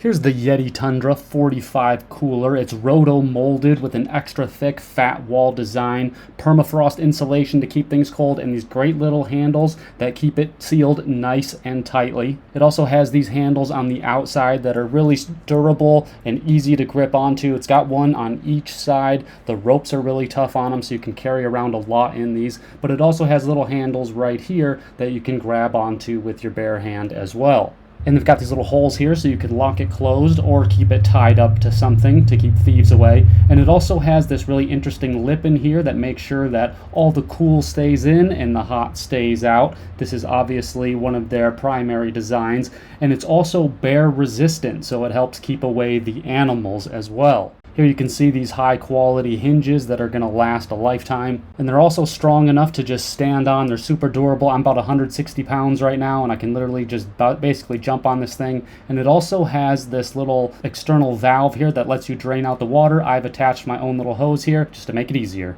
Here's the YETI Tundra 45 cooler. It's roto-molded with an extra thick fat wall design, PermaFrost insulation to keep things cold, and these great little handles that keep it sealed nice and tightly. It also has these handles on the outside that are really durable and easy to grip onto. It's got one on each side. The ropes are really tough on them, so you can carry around a lot in these, but it also has little handles right here that you can grab onto with your bare hand as well. And they've got these little holes here so you can lock it closed or keep it tied up to something to keep thieves away. And it also has this really interesting lip in here that makes sure that all the cool stays in and the hot stays out. This is obviously one of their primary designs. And it's also bear resistant, so it helps keep away the animals as well. Here you can see these high quality hinges that are going to last a lifetime. And they're also strong enough to just stand on. They're super durable. I'm about 160 pounds right now, and I can literally just basically jump on this thing. And it also has this little external valve here that lets you drain out the water. I've attached my own little hose here just to make it easier.